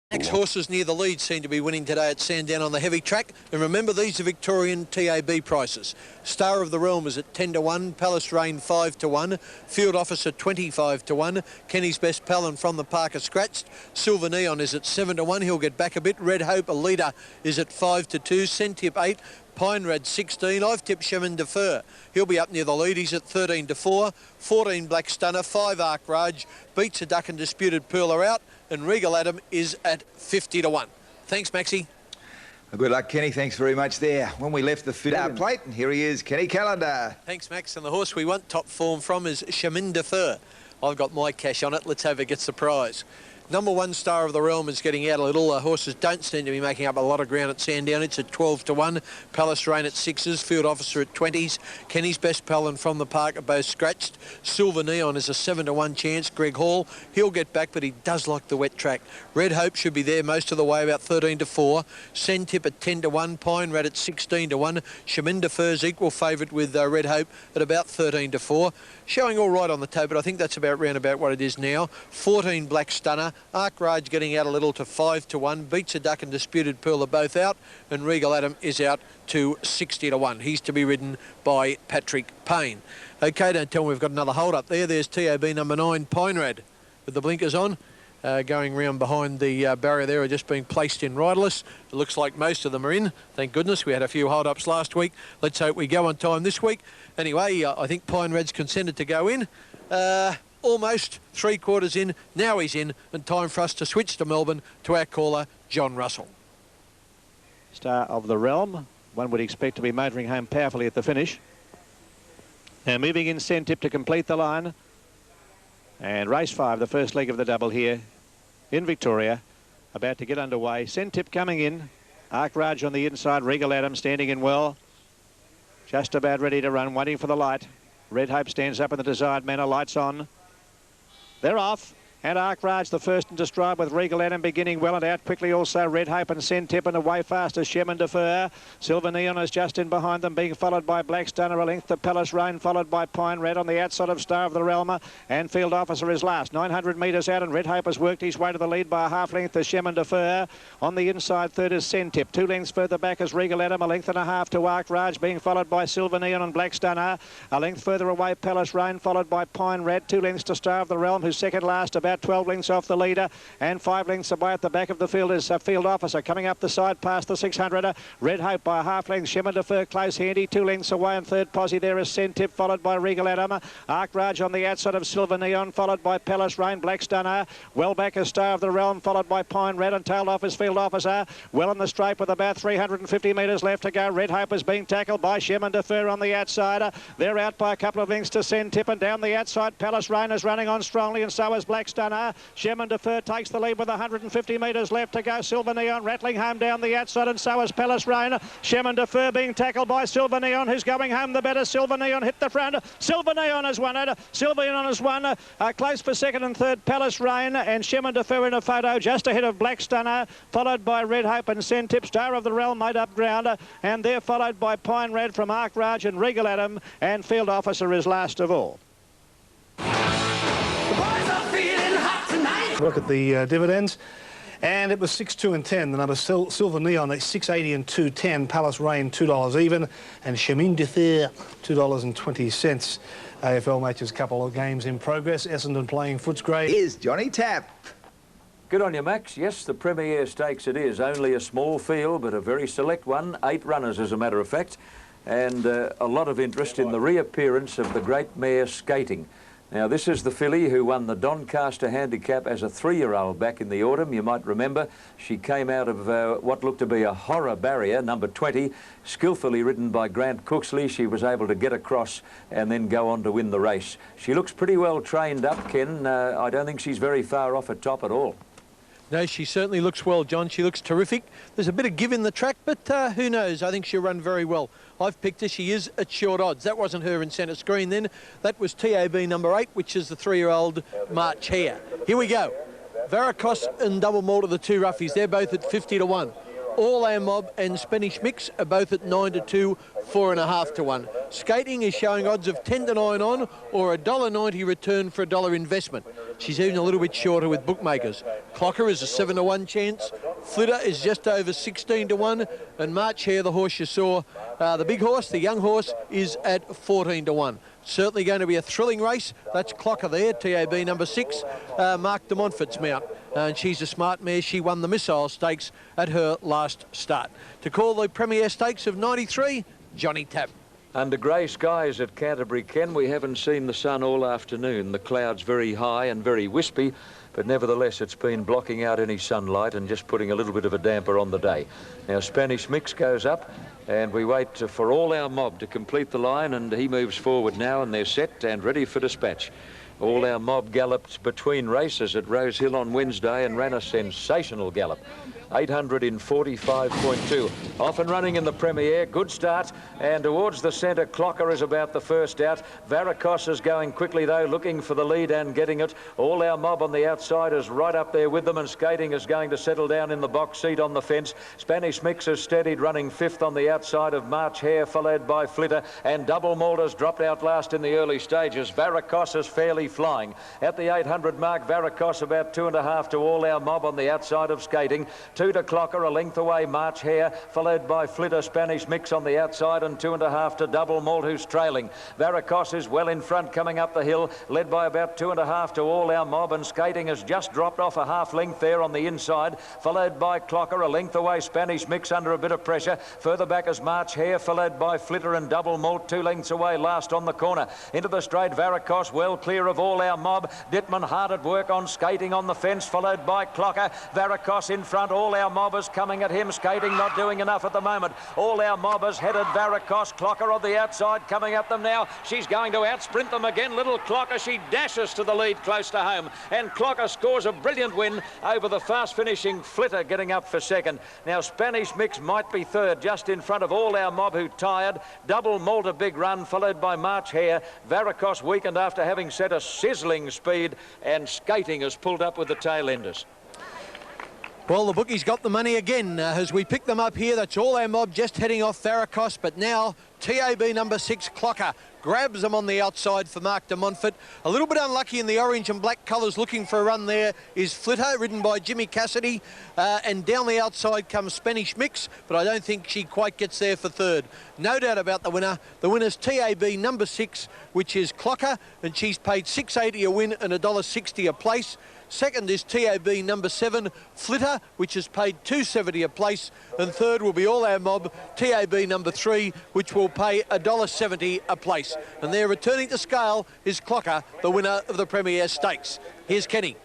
Next horses near the lead seem to be winning today at Sandown on the heavy track. And remember, these are Victorian TAB prices. Star of the Realm is at 10 to 1, Palace Rain 5 to 1, Field Officer 25 to 1, Kenny's Best Pal and From the Park are scratched. Silver Neon is at 7 to 1, he'll get back a bit. Red Hope, a leader, is at 5 to 2, Centip 8, Pine Red 16. I've tipped Chemin de Fer. He'll be up near the lead. He's at 13 to 4. 14 Black Stunner. 5 Ark Raj. Beats a Duck and Disputed Pearl are out. And Regal Adam is at 50 to 1. Thanks, Maxie. Good luck, Kenny. Thanks very much there. When we left the fit-out plate, and here he is, Kenny Calendar. Thanks, Max. And the horse we want top form from is Chemin de Fer. I've got my cash on it. Let's hope it gets the prize. Number 1, Star of the Realm, is getting out a little. Horses don't seem to be making up a lot of ground at Sandown. It's at 12 to 1. Palace Rain at 6s. Field Officer at 20s. Kenny's Best Pal and From the Park are both scratched. Silver Neon is a 7 to 1 chance. Greg Hall, he'll get back, but he does like the wet track. Red Hope should be there most of the way, about 13 to 4. Centip at 10 to 1. Pine Red at 16 to 1. Chemin de Fer's equal favourite with Red Hope at about 13 to 4. Showing all right on the toe, but I think that's about round about what it is now. 14 Black Stunner. Ark Raj getting out a little to 5 to 1. Beats a Duck and Disputed Pearl are both out. And Regal Adam is out to 60 to 1. He's to be ridden by Patrick Payne. OK, don't tell me we've got another hold up there. There's TAB number 9, Pine Red, with the blinkers on. Going round behind the barrier there are just being placed in riderless. It looks like most of them are in. Thank goodness. We had a few hold-ups last week. Let's hope we go on time this week. Anyway, I think Pine Red's consented to go in. Almost 3/4 in. Now he's in, and time for us to switch to Melbourne to our caller, John Russell. Star of the Realm, one would expect to be motoring home powerfully at the finish. Now moving in Centip to complete the line. And race 5, the first leg of the double here in Victoria, about to get underway. Centip coming in. Ark Raj on the inside. Regal Adam standing in well. Just about ready to run, waiting for the light. Red Hope stands up in the desired manner. Lights on. They're off. And Ark Raj the first into stride with Regal Adam beginning well and out quickly also Red Hope and Centip and away fast as Chemin de Fer. Silver Neon is just in behind them, being followed by Black Stunner, a length to Palace Rain, followed by Pine Red on the outside of Star of the Realm. And Field Officer is last. 900 metres out and Red Hope has worked his way to the lead by a half length to Chemin de Fer. On the inside third is Centip. 2 lengths further back is Regal Adam, a length and a half to Ark Raj, being followed by Silver Neon and Black Stunner. A length further away Palace Rain, followed by Pine Red. 2 lengths to Star of the Realm, who's second last, about 12 lengths off the leader, and 5 lengths away at the back of the field is Field Officer coming up the side past the 600. Red Hope by a half length. Chemin de Fer close handy, 2 lengths away, and third posse there is Centip, followed by Regal Adam. Ark Raj on the outside of Silver Neon, followed by Palace Rain. Black Stunner well back is Star of the Realm, followed by Pine Red, and tailed off is Field Officer. Well in the straight with about 350 metres left to go. Red Hope is being tackled by Chemin de Fer on the outside. They're out by a couple of lengths to Centip, and down the outside Palace Rain is running on strongly, and so is Black Stunner. Chemin de Fer takes the lead with 150 metres left to go. Silver Neon rattling home down the outside, and so is Palace Rain. Chemin de Fer being tackled by Silver Neon, who's going home the better. Silver Neon hit the front. Silver Neon has won it. Silver Neon has won. Close for second and third, Palace Rain, and Chemin de Fer in a photo just ahead of Black Stunner, followed by Red Hope and Centip. Star of the Realm made up ground, and they're followed by Pine Red from Ark Raj and Regal Adam, and Field Officer is last of all. Look at the dividends, and it was 6, 2 and 10. The number Silver Neon at 6.80 and 2.10. Palace Rain $2 even, and Chemin de Fer $2.20. AFL matches, couple of games in progress. Essendon playing Footscray. Here's Johnny Tapp. Good on you, Max. Yes, the Premier Stakes it is. Only a small field, but a very select one. 8 runners, as a matter of fact, and a lot of interest in the reappearance of the great mare Skating. Now, this is the filly who won the Doncaster Handicap as a 3-year-old back in the autumn. You might remember she came out of what looked to be a horror barrier, number 20, skillfully ridden by Grant Cooksley. She was able to get across and then go on to win the race. She looks pretty well trained up, Ken. I don't think she's very far off at top at all. No, she certainly looks well, John. She looks terrific. There's a bit of give in the track, but who knows? I think she'll run very well. I've picked her. She is at short odds. That wasn't her in centre screen then. That was TAB number 8, which is the 3-year-old March Hare. Here we go. Varicos and Double Malt are the 2 roughies. They're both at 50 to 1. All Our Mob and Spanish Mix are both at 9 to 2, 4.5 to 1. Skating is showing odds of 10 to 9 on, or $1.90 return for $1 investment. She's even a little bit shorter with bookmakers. Clocker is a 7-to-1 chance. Flitter is just over 16-to-1. And March Hare, the horse you saw, the big horse, the young horse, is at 14-to-1. Certainly going to be a thrilling race. That's Clocker there, TAB number 6, Mark de Montfort's mount. And she's a smart mare. She won the Missile Stakes at her last start. To call the Premier Stakes of 93, Johnny Tapp. Under grey skies at Canterbury, Ken, we haven't seen the sun all afternoon. The clouds very high and very wispy, but nevertheless it's been blocking out any sunlight and just putting a little bit of a damper on the day. Now Spanish Mix goes up, and we wait for All Our Mob to complete the line, and he moves forward now, and they're set and ready for dispatch. All Our Mob galloped between races at Rose Hill on Wednesday and ran a sensational gallop. 845.2. Off and running in the Premier. Good start. And towards the centre, Clocker is about the first out. Varicos is going quickly, though, looking for the lead and getting it. All Our Mob on the outside is right up there with them, and Skating is going to settle down in the box seat on the fence. Spanish Mix is steadied, running 5th on the outside of March Hare, followed by Flitter. And Double Malters dropped out last in the early stages. Varicos is fairly flying. At the 800 mark, Varicos about 2.5 to All Our Mob on the outside of Skating. 2 to Clocker, a length away, March Hare, followed by Flitter, Spanish Mix on the outside, and 2.5 to Double Malt, who's trailing. Varicos is well in front coming up the hill, led by about 2.5 to All Our Mob, and Skating has just dropped off a half length there on the inside, followed by Clocker, a length away, Spanish Mix under a bit of pressure. Further back is March Hare, followed by Flitter and Double Malt, 2 lengths away, last on the corner. Into the straight, Varicos well clear of All Our Mob. Dittman hard at work on Skating on the fence, followed by Clocker. Varicos in front. All Our Mob is coming at him. Skating not doing enough at the moment. All Our Mob has headed Varicos. Clocker on the outside coming at them now. She's going to outsprint them again. Little Clocker, she dashes to the lead close to home, and Clocker scores a brilliant win over the fast finishing Flitter, getting up for second. Now Spanish Mix might be third, just in front of All Our Mob, who tired. Double Malt a big run, followed by March Hare. Varicos weakened after having set a sizzling speed, and Skating has pulled up with the tail enders. Well, the bookies got the money again as we pick them up here. That's All Our Mob just heading off Varicos, but now TAB number 6, Clocker, grabs them on the outside for Mark de Montfort. A little bit unlucky in the orange and black colours, looking for a run there is Flitter, ridden by Jimmy Cassidy, and down the outside comes Spanish Mix, but I don't think she quite gets there for third. No doubt about the winner. The winner's TAB number 6, which is Clocker, and she's paid $6.80 a win and $1.60 a place. Second is TAB number 7, Flitter, which has paid $2.70 a place. And third will be All Our Mob, TAB number 3, which will pay $1.70 a place. And there, returning to scale, is Clocker, the winner of the Premier Stakes. Here's Kenny.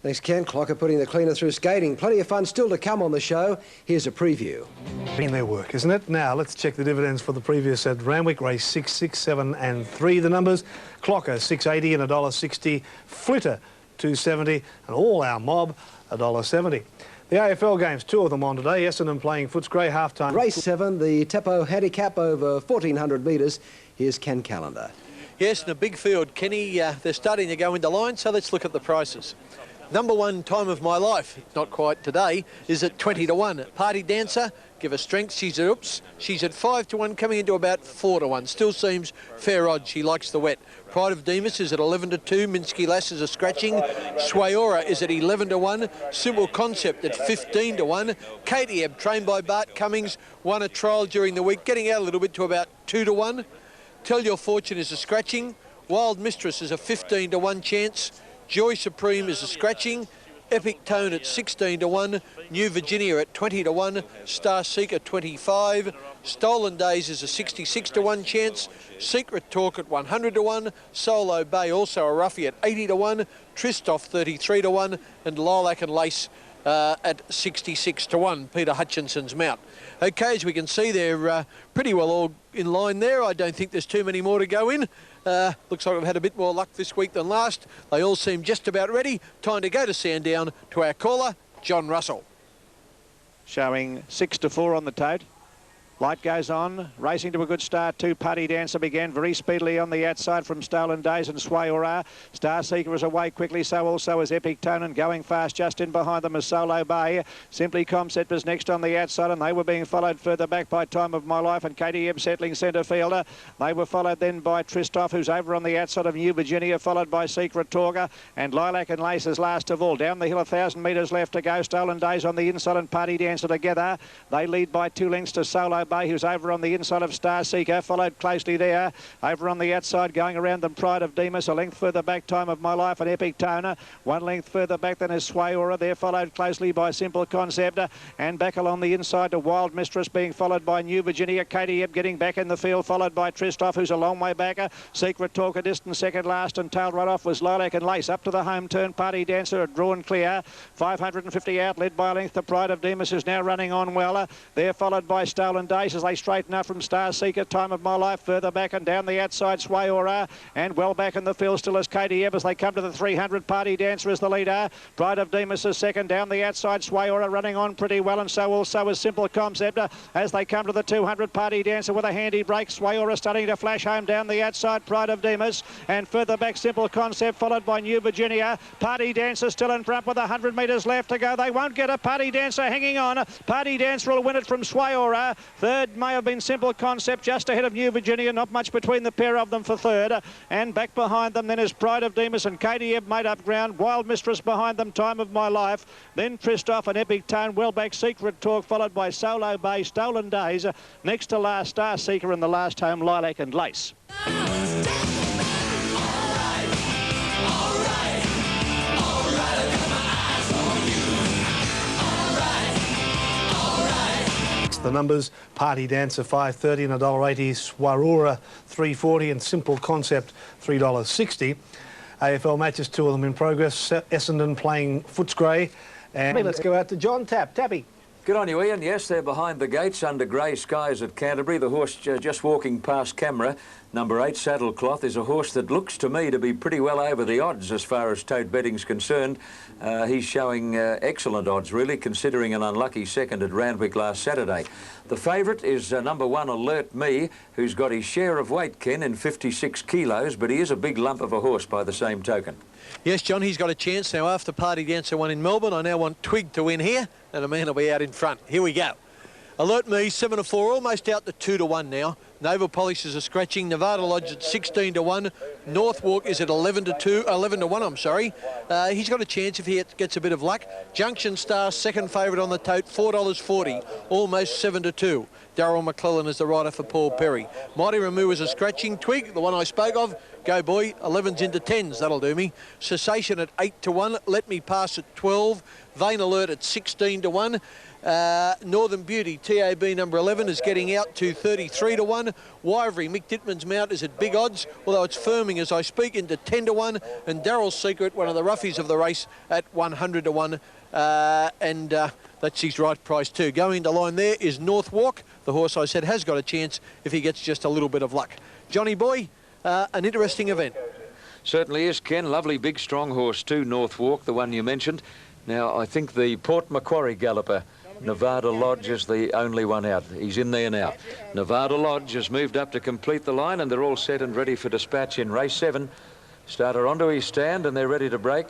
Thanks, Ken. Clocker putting the cleaner through Skating. Plenty of fun still to come on the show. Here's a preview. In their work, isn't it? Now, let's check the dividends for the previous at Randwick. Race 6, 6, 7 and 3, the numbers. Clocker, $6.80 and $1.60. Flitter, $2.70, and All Our Mob, $1.70. The AFL games, 2 of them on today. Essendon playing Footscray, half-time. Race 7, the Teppo handicap over 1,400 metres. Here's Ken Callender. Yes, in a big field, Kenny, they're starting to go into line, so let's look at the prices. Number 1, Time of My Life, not quite today, is at 20 to 1. Party Dancer, give her strength, she's at oops. She's at 5 to 1, coming into about 4 to 1. Still seems fair odds, she likes the wet. Pride of Demas is at 11 to 2. Minsky Lass is a scratching. Swayora is at 11 to 1. Simple Concept at 15 to 1. Katie Ebb, trained by Bart Cummings, won a trial during the week, getting out a little bit to about 2 to 1. Tell Your Fortune is a scratching. Wild Mistress is a 15 to 1 chance. Joy Supreme is a scratching. Epic Tone at 16 to 1. New Virginia at 20 to 1. Star Seeker 25. Stolen Days is a 66 to 1 chance. Secret Talk at 100 to 1. Solo Bay also a roughie at 80 to 1. Tristoff 33 to 1. And Lilac and Lace at 66 to 1. Peter Hutchinson's mount. Okay, as we can see, they're pretty well all in line there. I don't think there's too many more to go in. Looks like we've had a bit more luck this week than last. They all seem just about ready. Time to go to Sandown to our caller, John Russell. Showing 6 to 4 on the tote. Light goes on, racing to a good start. Two Party Dancer began very speedily on the outside from Stolen Days and Sway Aura. Star Seeker is away quickly, so also is Epic Tone, and going fast just in behind them is Solo Bay. Simply Concept was next on the outside, and they were being followed further back by Time of My Life and KTM settling centre fielder. They were followed then by Tristoff, who's over on the outside of New Virginia, followed by Secret Torga, and Lilac and Lace is last of all. Down the hill, 1,000 metres left to go. Stolen Days on the inside and Party Dancer together. They lead by 2 lengths to Solo Bay, who's over on the inside of Star Seeker, followed closely there. Over on the outside, going around them, Pride of Demas. A length further back, Time of My Life and Epic Toner. 1 length further back than is Sway Aura. They're followed closely by Simple Concept. And back along the inside to Wild Mistress, being followed by New Virginia. KTM getting back in the field, followed by Tristoff, who's a long way back. Secret Talk a distant second last, and tailed right off was Lilac and Lace. Up to the home turn, Party Dancer drawn clear. 550 out, led by a length. The Pride of Demas is now running on well. They're followed by Stolen Days as they straighten up from Star Seeker. Time of My Life further back, and down the outside Sway Aura, and well back in the field still is KTM as they come to the 300. Party Dancer is the leader. Pride of Demas is second. Down the outside Sway Aura running on pretty well, and so also is Simple Concept as they come to the 200. Party Dancer with a handy break. Sway Aura starting to flash home down the outside. Pride of Demas, and further back Simple Concept, followed by New Virginia. Party Dancer still in front with 100 metres left to go. They won't get a Party Dancer hanging on. Party Dancer will win it from Sway Aura. Third may have been Simple Concept just ahead of New Virginia. Not much between the pair of them for third. And back behind them then is Pride of Demas and KTM made up ground. Wild Mistress behind them, Time of My Life. Then Tristoff and Epic Tone. Well back Secret Talk, followed by Solo Bay, Stolen Days. Next to last Star Seeker, and the last home Lilac and Lace. The numbers: Party Dancer $5.30 and $1.80, Sway Aura $3.40, and Simple Concept $3.60. AFL matches, 2 of them in progress. Essendon playing Footscray. And let's go out to John Tappy. Good on you, Ian. Yes, they're behind the gates under grey skies at Canterbury. The horse just walking past camera, number 8, Saddlecloth, is a horse that looks to me to be pretty well over the odds as far as tote betting's concerned. He's showing excellent odds, really, considering an unlucky second at Randwick last Saturday. The favourite is number 1, Alert Me, who's got his share of weight, Ken, in 56 kilos, but he is a big lump of a horse by the same token. Yes, John, he's got a chance now. After Party Dancer won in Melbourne, I now want Twig to win here, and a man will be out in front. Here we go. Alert Me, 7-4, almost out to 2-1 now. Nova Polish is a scratching. Nevada Lodge at 16-1. Northwalk is at 11-1. I'm sorry. He's got a chance if he gets a bit of luck. Junction Star, second favourite on the tote, $4.40, almost 7-2. Darryl McClellan is the rider for Paul Perry. Mighty Ramu is a scratching. Twig, the one I spoke of. Go boy, 11s into 10s, that'll do me. Cessation at 8-1. Let Me Pass at 12. Vain Alert at 16-1. Northern Beauty, TAB number 11, is getting out to 33-1. Wyvery, Mick Dittman's mount, is at big odds, although it's firming as I speak, into 10-1. And Daryl's Secret, one of the roughies of the race, at 100-1. That's his right price too. Going into line there is Northwalk. The horse I said has got a chance if he gets just a little bit of luck. Johnny boy, an interesting event. Certainly is, Ken. Lovely big strong horse too, Northwalk, the one you mentioned. Now, I think the Port Macquarie galloper, Nevada Lodge, is the only one out. He's in there now. Nevada Lodge has moved up to complete the line, and they're all set and ready for dispatch in race 7. Starter onto his stand, and they're ready to break.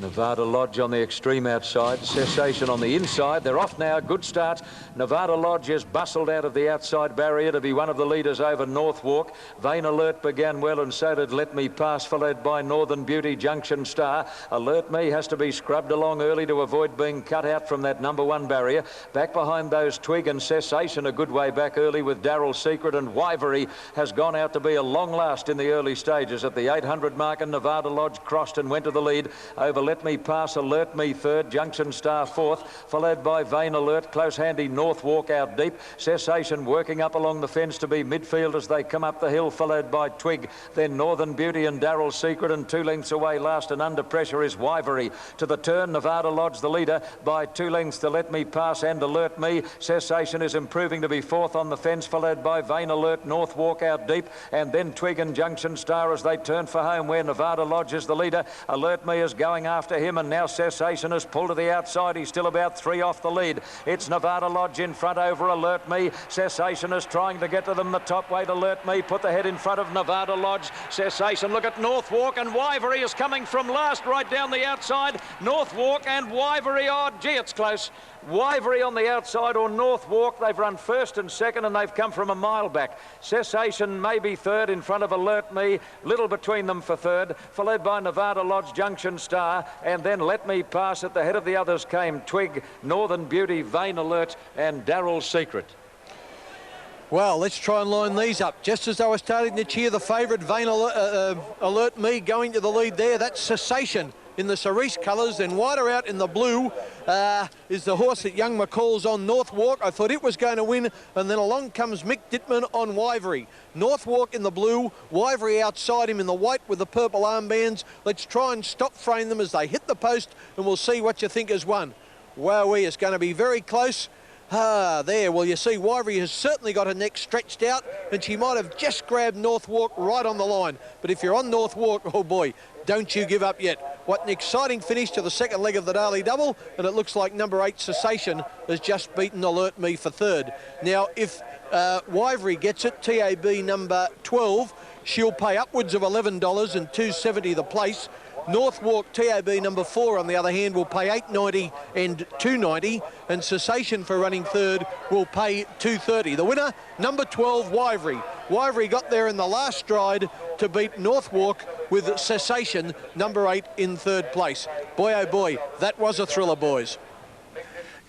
Nevada Lodge on the extreme outside, Cessation on the inside. They're off now, good start. Nevada Lodge has bustled out of the outside barrier to be one of the leaders over Northwalk. Vain Alert began well, and so did Let Me Pass, followed by Northern Beauty, Junction Star. Alert Me has to be scrubbed along early to avoid being cut out from that number 1 barrier. Back behind those, Twig and Cessation a good way back early with Darryl Secret, and Wyvery has gone out to be a long last in the early stages at the 800 mark, and Nevada Lodge crossed and went to the lead over Let Me Pass, Alert Me third, Junction Star fourth, followed by Vain Alert, close handy Northwalk out deep. Cessation working up along the fence to be midfield as they come up the hill, followed by Twig, then Northern Beauty and Darryl Secret, and 2 lengths away last and under pressure is Wyvery. To the turn, Nevada Lodge the leader by 2 lengths to Let Me Pass and Alert Me. Cessation is improving to be 4th on the fence, followed by Vain Alert, Northwalk out deep, and then Twig and Junction Star as they turn for home, where Nevada Lodge is the leader. Alert Me is going after him, and now Cessation has pulled to the outside. He's still about 3 off the lead. It's Nevada Lodge in front over Alert Me. Cessation is trying to get to them the top way. Alert Me put the head in front of Nevada Lodge. Cessation, look at Northwalk, and Wivery is coming from last right down the outside. Northwalk and Wivery, oh gee, it's close. Wivery on the outside or Northwalk, they've run first and second, and they've come from a mile back. Cessation maybe third in front of Alert Me, little between them for third, followed by Nevada Lodge, Junction Star, and then Let Me Pass. At the head of the others came Twig, Northern Beauty, Vain Alert and Darrell's Secret. Well, let's try and line these up. Just as I was starting to cheer the favourite, Vain Alert Me going to the lead there. That's Cessation in the cerise colours, and wider out in the blue is the horse that young McCall's on, Northwalk. I thought it was going to win, and then along comes Mick Dittman on Wivery. Northwalk in the blue, Wivery outside him in the white with the purple armbands. Let's try and stop frame them as they hit the post, and we'll see what you think has won. Wowee, it's going to be very close. There, well, you see Wivery has certainly got her neck stretched out, and she might have just grabbed Northwalk right on the line. But if you're on Northwalk, oh boy, don't you give up yet. What an exciting finish to the second leg of the Daily Double, and it looks like number 8 Cessation has just beaten Alert Me for third. Now, if Wivery gets it, TAB number 12, she'll pay upwards of $11 and $2.70 the place. Northwalk TAB number 4, on the other hand, will pay $8.90 and $2.90, and Cessation for running third will pay $2.30. The winner, number 12, Wivery. Wivery got there in the last stride to beat Northwalk, with Cessation number 8 in third place. Boy, oh boy, that was a thriller, boys.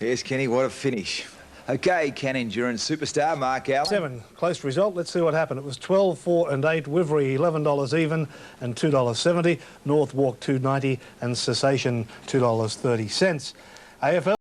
Yes, Kenny, what a finish. OK, Can Endurance superstar Mark Allen. 7, close result. Let's see what happened. It was 12, 4 and 8. Wivery $11 even and $2.70. Northwalk $2.90 and Cessation $2.30. AFL.